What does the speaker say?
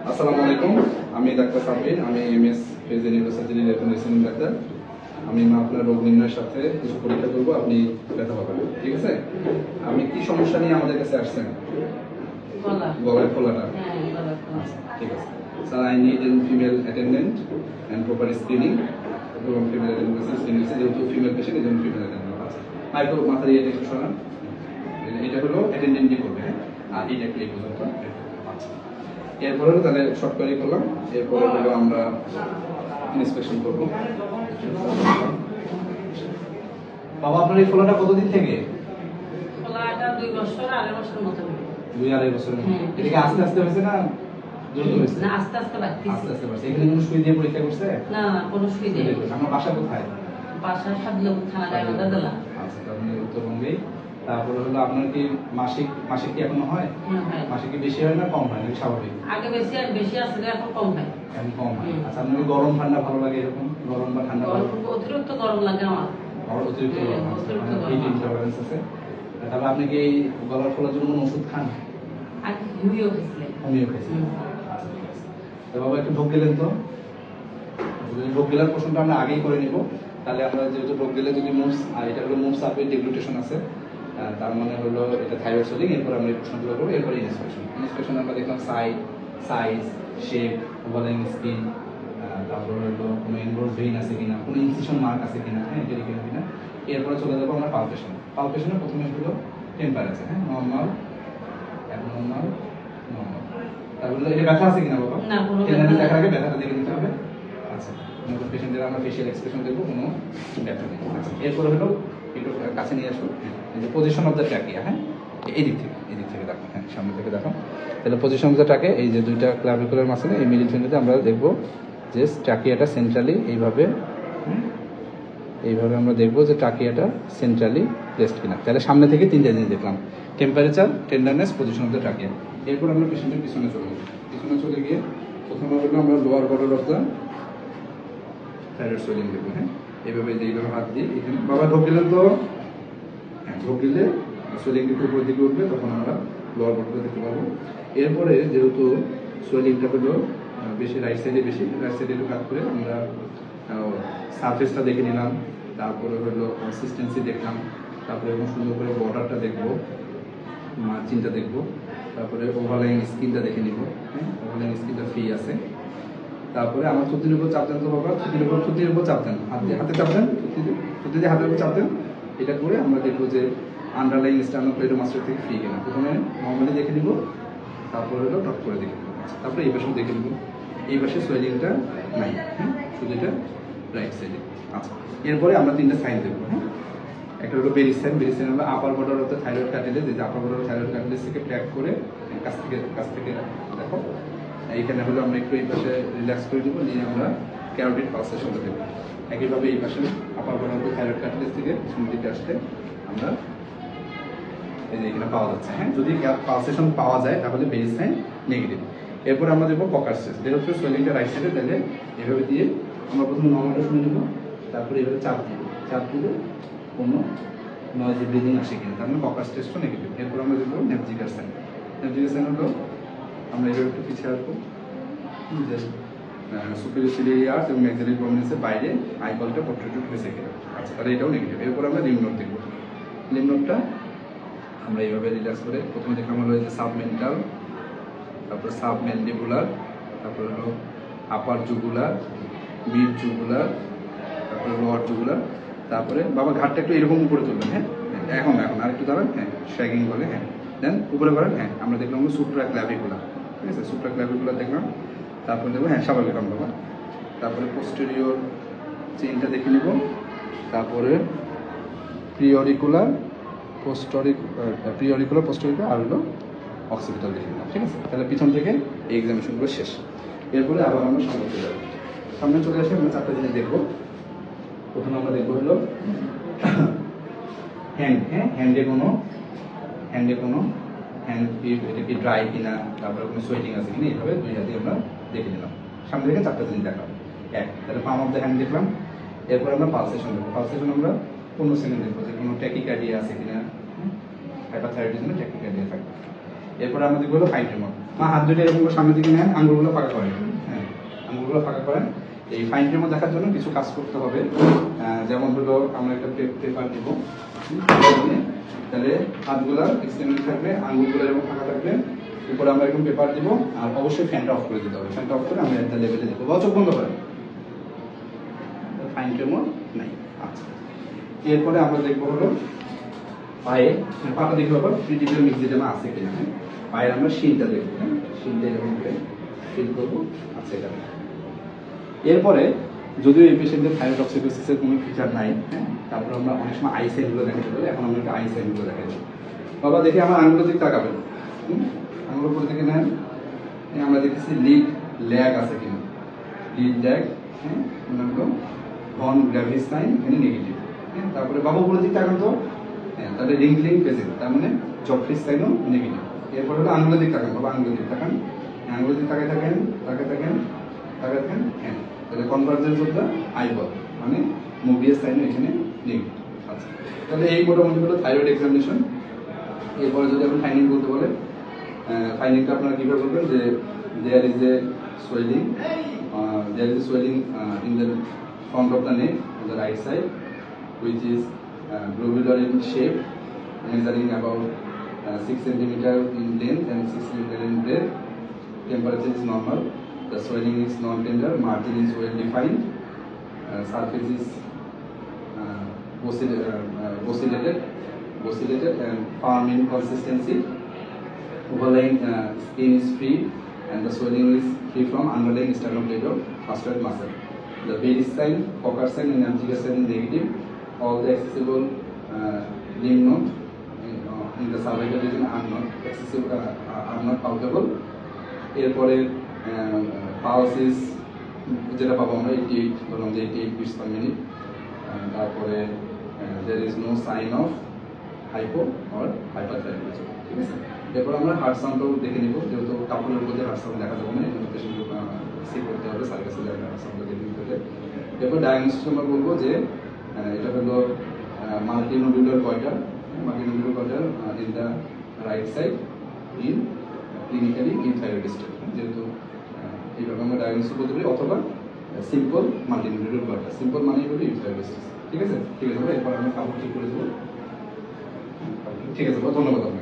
আসসালামু আলাইকুম, আমি ডাক্তার সাব্বির, আমি এমএস ফেজ ইউনিভার্সিটির রেসিডেন্ট ডাক্তার। আমি আপনার রোগ নির্ণয়ের সাথে কিছু পরীক্ষা করব, আপনি ব্যথা পাবেন, ঠিক আছে? আপনি কি সমস্যা নিয়ে আমাদের কাছে আসছেন? গলার ফোলাটা। ঠিক আছে sir, I need N female attendant and proper screening এবং ফিমেল অ্যাটেন্ডেন্ট স্ক্রিনিং যেহেতু ফিমেল পেশেন্ট এই জন্য ফিমেল অ্যাটেন্ডেন্ট আছে। মাইক্রো মাথার এটা একটু সরান, এটা হলো অ্যাটেন্ডেন্টই করবে, হ্যাঁ, আর এটা একটু এই পর্যন্ত। এরপরে তাহলে শর্ট করে করলাম, এরপরে হলো আমরা ইন্সপেকশন করবো। বাবা, আপনার এই ফোলাটা কতদিন থেকে? ফোলাটা 2 বছর, 2.5 বছর মতো। 2-2.5 বছর। এটা কি আস্তে আস্তে হয়েছে না দ্রুত হয়েছে? না, আস্তে আস্তে বাড়ছে। আস্তে আস্তে বাড়ছে। এখানে কোনো সুই দিয়ে পরীক্ষা করছে? না না, কোনো সুই দেয় না। আমার বাসা কোথায়? বাসা সাদলপুর থানা গাইবান্ধা জেলা। আচ্ছা, তাহলে উত্তরবঙ্গেই। তারপরে হলো আপনার কি মাসিক কি এখনো হয়? মাসিক কি বেশি হয় না কম হয়, নাকি স্বাভাবিক? আগে বেশি আসলে এখন কম হয়। এখন কম হয়। আচ্ছা, আপনার গরম ঠান্ডা ভালো লাগে এরকম? গরম বা ঠান্ডা? অতিরিক্ত গরম লাগে আমার। অতিরিক্ত গরম, হিট ইনটলারেন্স আছে। তাহলে আপনি কি এই গলার ফোলার জন্য কোনো ওষুধ খান? আগে হোমিও খেয়েছিলেন। হোমিও খেয়েছিলেন। আচ্ছা, ঠিক আছে। তো বাবা একটু ঢোক গেলেন তো। ঢোক গেলার প্রশ্নটা আমরা আগেই করে নিব। তাহলে আমরা যেহেতু ঢোক গেলে যদি মুভস, আর এটা হলো মুভস আপে ডেগ্লুটেশন আছে, তার মানে হলো এটা থাইরয়েড সোলিং। এরপর আমরা এই প্রশ্নগুলো করবো, এরপরে ইন্সপেকশন আমরা দেখলাম সাইজ, শেপ, ওভারলাইং স্কিন, তারপর হলো কোনো ইনভোর্স ভেইন আছে কিনা, কোনো ইনসিশন মার্ক আছে কিনা, হ্যাঁ, ডেলিকেট কিনা। এরপরে চলে যাবো আমরা পালপেশনে প্রথমে হলো টেম্পারেচার, হ্যাঁ, নর্মাল, অ্যাবনর্মাল, নর্মাল। তারপরে এটা ব্যথা আছে কিনা বাবা? না, কোনো দেখার আগে ব্যথাটা দেখে নিতে হবে। আচ্ছা, নতুন পেশেন্টদের আমরা ফেশিয়াল এক্সপ্রেশন দেখবো, কোনো ব্যথা নেই। আচ্ছা, এরপরে হলো একটু কাছে নিয়ে আসো, এই যে পজিশন অফ দ্য ট্র্যাকিয়া, হ্যাঁ, এই দিক থেকে দেখো, হ্যাঁ, সামনে থেকে দেখো। তাহলে পজিশন অফ দ্য ট্র্যাকিয়া, এই যে দুইটা ক্লাভিকুলার মাসলে এই মিডিল ফিঙ্গারে আমরা দেখবো যে ট্র্যাকিয়াটা সেন্ট্রালি এইভাবে আমরা দেখবো যে ট্র্যাকিয়াটা সেন্ট্রালি প্লেসড কিনা। তাহলে সামনে থেকে 3টা জিনিস দেখলাম: temperature, tenderness, position of the trachea. এরপর আমরা পেশেন্টের পিছনে চলে গিয়ে প্রথমে হলো আমরা lower border of the thyroid swelling দেখবো, হ্যাঁ, এইভাবে হাত দিয়ে এখানে বাবা ঢোক গেলেন তো, হ্যাঁ, ঢোক গেলে সোয়েলিং একটু উপরের দিকে উঠবে, তখন আমরা লোয়ার বর্ডারটা দেখতে পাবো। এরপরে যেহেতু সোয়েলিংটা হলো বেশি রাইট সাইডে একটু কাট করে আমরা সারফেসটা দেখে নিলাম, তারপরে হলো কনসিস্টেন্সি দেখলাম, তারপরে এবং সুন্দর করে বর্ডারটা দেখবো, মার্জিনটা দেখবো, তারপরে ওভারলাইং স্কিনটা দেখে নিব, হ্যাঁ, ওভারলাইং স্কিনটা ফ্রি আছে। তারপরে আমার থুতির উপর চাপ দেন তো বাবা, থুতির উপর চাপ দেন, হাতে চাপ দেন, থুতি দিয়ে হাতের উপর চাপ দেন। এটা করে আমরা দেখবো যে আন্ডারলাইং স্টার্নোক্লেইডোমাস্টার থেকে ফ্রি কিনা। প্রথমে নর্মালি দেখে নিব, তারপরে হলো টপ করে দেখে নিব। তারপরে এই পাশেও দেখে নিব, এই পাশে সোয়েলিংটা নাই, হ্যাঁ, শুধু এটা রাইট সাইডে। আচ্ছা, এরপরে আমরা 3টা সাইন দেখবো, হ্যাঁ। একটা হলো বেরি সাইন হলো upper border of the thyroid cartilage, যে আপার বর্ডার থাইরয়েড কার্টিলেজ থেকে ট্র্যাক করে কাছ থেকে দেখো। এইখানে হলো আমরা একটু এই পাশে রিল্যাক্স করে দেবো, নিয়ে আমরা ক্যারোটিড পালসেশনটা দেবো। একইভাবে এই পাশে upper border of the thyroid cartilage থেকে পিছন দিকে আসতে আমরা এই যে এখানে পাওয়া যাচ্ছে, হ্যাঁ। যদি পালসেশন পাওয়া যায় তাহলে বেরি সাইন নেগেটিভ। এরপর আমরা দেখবো ককার স্ট্রেস, যেহেতু সোয়েলিংটা রাইট সাইডে, তাহলে এভাবে দিয়ে আমরা প্রথমে নর্মালটা শুনে নেবো, তারপরে এভাবে চাপ দিলে কোনো নয়েজি ব্রিদিং আসে কিনা, তার মানে ককার স্ট্রেসটা নেগেটিভ। এরপর আমরা দেখবো নেপজিকার সাইন হলো আমরা এভাবে একটু পিছিয়ে আসবো, যে সুপিরিয়র সিলিয়ারি আর্চ এবং ম্যাক্সিলারি প্রমিনেন্সের বাইরে আইবলটা প্রোট্রুড হয়েছে কিনা। আচ্ছা, তাহলে এটাও নেগেটিভ। এরপর আমরা লিম্ফ নোড দেখবো। লিম্ফ নোডটা আমরা এইভাবে রিল্যাক্স করে প্রথমে দেখলাম হলো যে সাবমেন্টাল, তারপর সাবম্যান্ডিবুলার, তারপর হলো আপার জুগুলার, মিড জুগুলার, তারপরে লোয়ার জুগুলার। তারপরে বাবা ঘাটটা একটু এরকম উপরে তুলবেন, হ্যাঁ, এখন আর একটু দাঁড়ান, হ্যাঁ, শ্যাগিং বলে, হ্যাঁ, দেন উপরে করেন, হ্যাঁ। আমরা দেখলাম সুপ্রা ক্ল্যাভিকুলার, ঠিক আছে, সুপ্রা ক্ল্যাভিকুলার দেখলাম। তারপরে দেখবো, হ্যাঁ, স্বাভাবিক বাবা। তারপরে পোস্টেরিয়র চেইনটা দেখে নেব, তারপরে প্রিঅরিকুলার, পোস্টেরিয়র আর হলো অক্সিপিটাল দেখে নিলাম, ঠিক আছে। তাহলে পিছন থেকে এই এক্সামিনেশনগুলো শেষ। এরপরে আবার আমরা সামনে চলে আসি, আমরা 4টা জিনিস দেখবো। প্রথমে আমরা দেখবো হলো হ্যান্ড, হ্যাঁ, হ্যান্ডে কোনো এটা কি ড্রাই কিনা, তারপরে কোনো সোয়েটিং আছে কিনা, এইভাবে 2 হাতে আমরা দেখে নিলাম। সামনে থেকে 4টা জিনিস দেখাবো। তাহলে পাম অফ দ্য হ্যান্ড দেখলাম। এরপর আমরা পালসেশন দেখবো। আমরা 15 সেকেন্ড দেখবো যে কোনো ট্যাকিকার্ডিয়া আছে কিনা, হাইপারথাইরয়েডিজমে ট্যাকিকার্ডিয়া থাকবে। এরপরে আমরা দেখবো হলো ফাইন টিউমার। হাত দুটো এরকম করে সামনের দিকে নেন, আঙুলগুলো ফাঁকা করেন, হ্যাঁ আঙুলগুলো ফাঁকা করেন। এই ফাইন টিউমার দেখার জন্য কিছু কাজ করতে হবে, যেমন হলো আমরা একটা পেপার দিব, তাহলে হাতগুলা এক্সটেন্ডেড থাকবে, আঙুলগুলো এরকম ফাঁকা থাকবে, উপরে আমরা এরকম পেপার দিব, আর অবশ্যই ফ্যানটা অফ করে দিতে হবে। ফ্যানটা অফ করে আমরা একটা লেভেলে দেখবো, চোখ বন্ধ করেন, ফাইন টিউমার নাই। আচ্ছা, এরপরে আমরা দেখবো হলো পায়ে, পাটা দেখবো আবার ক্রিটিক্যাল মিক্সিডেমা আছে কিনা। পায়ের আমরা শিলটা দেখবো, হ্যাঁ শিলটা এরকম করে ফিল করবো। আচ্ছা, এটা এরপরে যদিও এই পেশেন্টের থাইরয়েডক্সিকোসিসের কোনো ফিচার নাই, হ্যাঁ তারপরে আমরা অনেক সময় আই সাইনগুলো দেখাতে পারি। এখন আমরা একটা আই সাইনগুলো দেখাই দেবো। বাবা দেখি আমার আঙুলের দিকে তাকাবেন, আঙুলের উপর থেকে নেন, আমরা দেখতেছি লিড ল্যাগ আছে কিনা, লিড ল্যাগ, হ্যাঁ হলো ভন গ্র্যাভিস সাইন এখানে নেগেটিভ, হ্যাঁ তারপরে বাবা উপরের দিকে তাকান তো, হ্যাঁ তাহলে রিঙ্কলিং প্রেজেন্ট, তার মানে জফ্রিস সাইনও নেগেটিভ। এরপরে হলো আঙুলের দিকে তাকান, বাবা আঙুলের দিকে তাকান, আঙুলের দিকে তাকায় থাকেন, তাকায় থাকেন, তাকায় থাকেন, হ্যাঁ তাহলে কনভার্জেন্স অফ দ্য আইবল, মানে মুভিয়াস সাইনও এখানে নেগেটিভ। আচ্ছা, তাহলে এই মোটামুটি হলো থাইরয়েড এক্সামিনেশন। এরপরে যদি আপনি ফাইন্ডিং বলতে বলে, ফাইন্ডিংটা আপনারা কীভাবে বলবেন যে there is a swelling, in the front of the neck on the right side, which is globular in shape, measuring about 6 cm in length and 6 cm in breadth. Temperature is normal. The swelling is non-tender. Margin is well defined. Surface is vocillated and firm in consistency. Overlying skin is free, and the swelling is free from underlying sternocleidomastoid mastoid muscle. The Bailey sign, Cocker sign, and Amchiga sign is negative. All the accessible lymph nodes in the cervical region are not accessible, are not palpable. এরপরে pulse is যেটা পাবো আমরা 88, বললাম যে 88 beats per minute. তারপরে there is no sign of hypo or hyperthyroidism. ঠিক আছে, এরপর আমরা হার্ট সাউন্ডটাও দেখে নিব, যেহেতু কাপড়ের উপর দিয়ে হার্ট সাউন্ড দেখা যাবে না, এই জন্য পেশেন্টকে চেক করতে হবে, সার্কাসে যাবে হার্ট সাউন্ডটা দেখে নিতে হবে। এরপর ডায়াগনোসিস আমরা বলবো যে এটা হলো multinodular goitre, multinodular goitre in the right side in clinically euthyroid state, যেহেতু এইভাবে আমরা ডায়াগনোসিস করতে পারি, অথবা সিম্পল মাল্টিনোডুলার গয়টার, সিম্পল মানেই হলো ইনথাইরয়েড স্টেট। ঠিক আছে, ঠিক আছে, এরপর আমরা কাপড় ঠিক করে দেবো। ঠিক আছে, ধন্যবাদ আপনাকে।